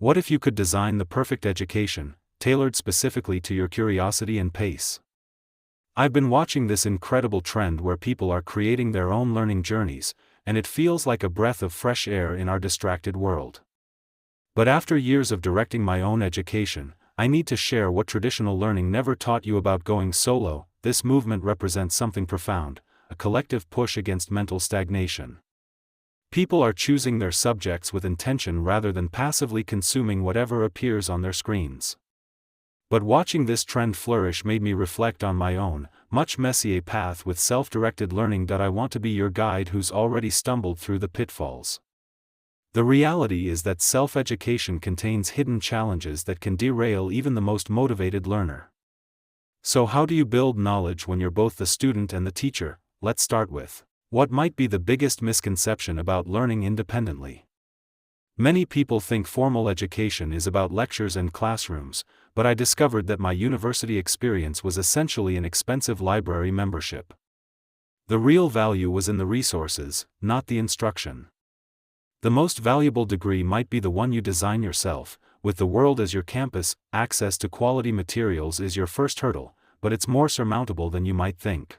What if you could design the perfect education, tailored specifically to your curiosity and pace? I've been watching this incredible trend where people are creating their own learning journeys, and it feels like a breath of fresh air in our distracted world. But after years of directing my own education, I need to share what traditional learning never taught you about going solo. This movement represents something profound, a collective push against mental stagnation. People are choosing their subjects with intention rather than passively consuming whatever appears on their screens. But watching this trend flourish made me reflect on my own, much messier path with self-directed learning. I want to be your guide who's already stumbled through the pitfalls. The reality is that self-education contains hidden challenges that can derail even the most motivated learner. So how do you build knowledge when you're both the student and the teacher? Let's start with what might be the biggest misconception about learning independently. Many people think formal education is about lectures and classrooms, but I discovered that my university experience was essentially an expensive library membership. The real value was in the resources, not the instruction. The most valuable degree might be the one you design yourself. With the world as your campus, access to quality materials is your first hurdle, but it's more surmountable than you might think.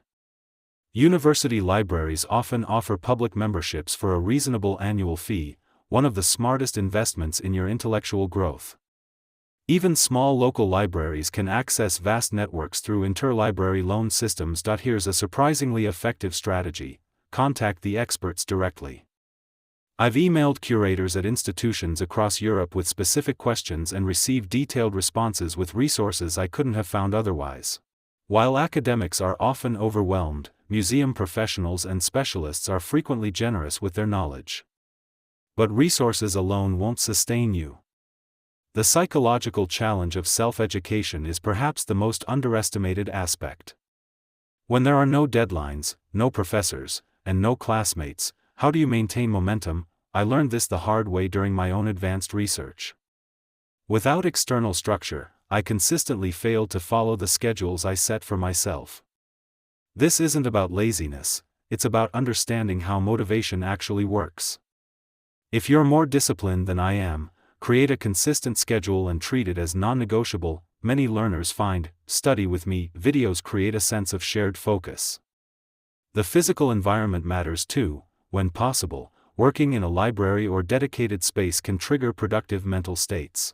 University libraries often offer public memberships for a reasonable annual fee, one of the smartest investments in your intellectual growth. Even small local libraries can access vast networks through interlibrary loan systems. Here's a surprisingly effective strategy: contact the experts directly. I've emailed curators at institutions across Europe with specific questions and received detailed responses with resources I couldn't have found otherwise. While academics are often overwhelmed, museum professionals and specialists are frequently generous with their knowledge. But resources alone won't sustain you. The psychological challenge of self-education is perhaps the most underestimated aspect. When there are no deadlines, no professors, and no classmates, how do you maintain momentum? I learned this the hard way during my own advanced research. Without external structure, I consistently failed to follow the schedules I set for myself. This isn't about laziness, it's about understanding how motivation actually works. If you're more disciplined than I am, create a consistent schedule and treat it as non-negotiable. Many learners find study with me videos create a sense of shared focus. The physical environment matters too. When possible, working in a library or dedicated space can trigger productive mental states.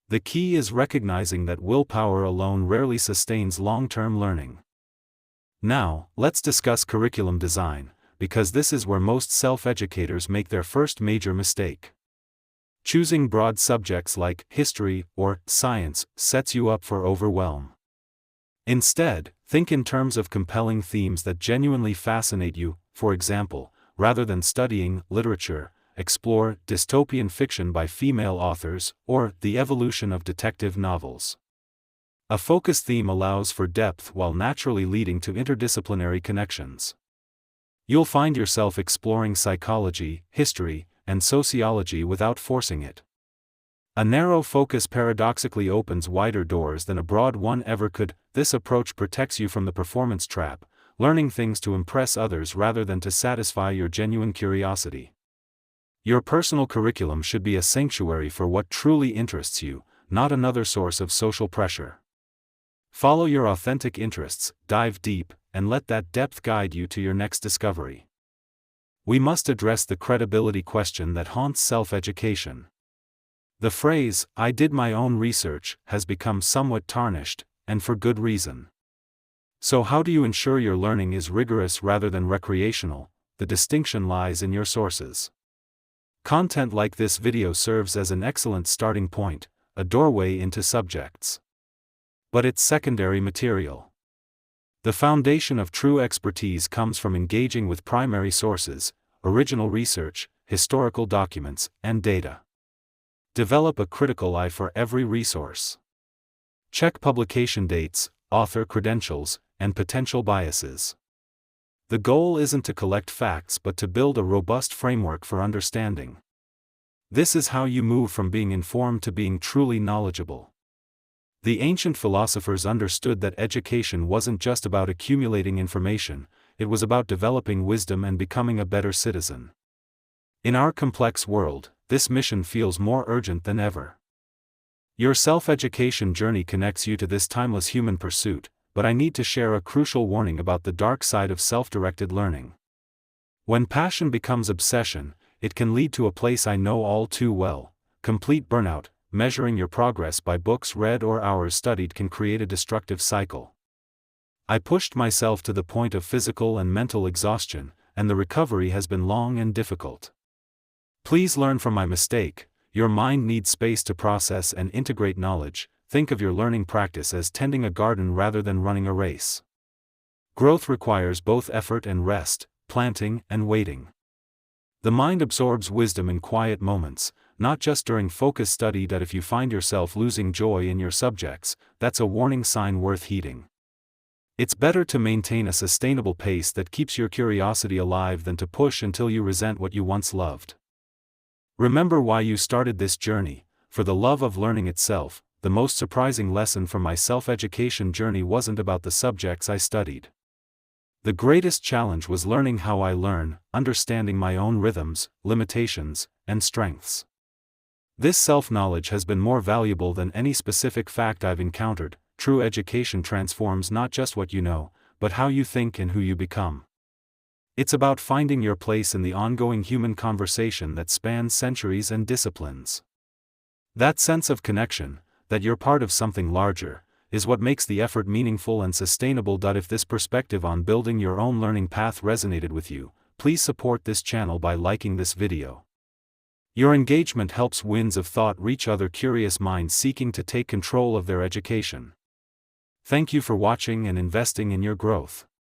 The key is recognizing that willpower alone rarely sustains long-term learning. Now, let's discuss curriculum design, because this is where most self-educators make their first major mistake. Choosing broad subjects like history or science sets you up for overwhelm. Instead, think in terms of compelling themes that genuinely fascinate you. For example, rather than studying literature, explore dystopian fiction by female authors or the evolution of detective novels. A focus theme allows for depth while naturally leading to interdisciplinary connections. You'll find yourself exploring psychology, history, and sociology without forcing it. A narrow focus paradoxically opens wider doors than a broad one ever could. This approach protects you from the performance trap, learning things to impress others rather than to satisfy your genuine curiosity. Your personal curriculum should be a sanctuary for what truly interests you, not another source of social pressure. Follow your authentic interests, dive deep, and let that depth guide you to your next discovery. We must address the credibility question that haunts self-education. The phrase, "I did my own research," has become somewhat tarnished, and for good reason. So how do you ensure your learning is rigorous rather than recreational? The distinction lies in your sources. Content like this video serves as an excellent starting point, a doorway into subjects. But it's secondary material. The foundation of true expertise comes from engaging with primary sources, original research, historical documents, and data. Develop a critical eye for every resource. Check publication dates, author credentials, and potential biases. The goal isn't to collect facts but to build a robust framework for understanding. This is how you move from being informed to being truly knowledgeable. The ancient philosophers understood that education wasn't just about accumulating information, it was about developing wisdom and becoming a better citizen. In our complex world, this mission feels more urgent than ever. Your self-education journey connects you to this timeless human pursuit, but I need to share a crucial warning about the dark side of self-directed learning. When passion becomes obsession, it can lead to a place I know all too well: complete burnout. Measuring your progress by books read or hours studied can create a destructive cycle. I pushed myself to the point of physical and mental exhaustion, and the recovery has been long and difficult. Please learn from my mistake. Your mind needs space to process and integrate knowledge. Think of your learning practice as tending a garden rather than running a race. Growth requires both effort and rest, planting and waiting. The mind absorbs wisdom in quiet moments, not just during focused study. That if you find yourself losing joy in your subjects, that's a warning sign worth heeding. It's better to maintain a sustainable pace that keeps your curiosity alive than to push until you resent what you once loved. Remember why you started this journey: for the love of learning itself. The most surprising lesson from my self-education journey wasn't about the subjects I studied. The greatest challenge was learning how I learn, understanding my own rhythms, limitations, and strengths. This self-knowledge has been more valuable than any specific fact I've encountered. True education transforms not just what you know, but how you think and who you become. It's about finding your place in the ongoing human conversation that spans centuries and disciplines. That sense of connection, that you're part of something larger, is what makes the effort meaningful and sustainable. If this perspective on building your own learning path resonated with you, please support this channel by liking this video. Your engagement helps winds of thought reach other curious minds seeking to take control of their education. Thank you for watching and investing in your growth.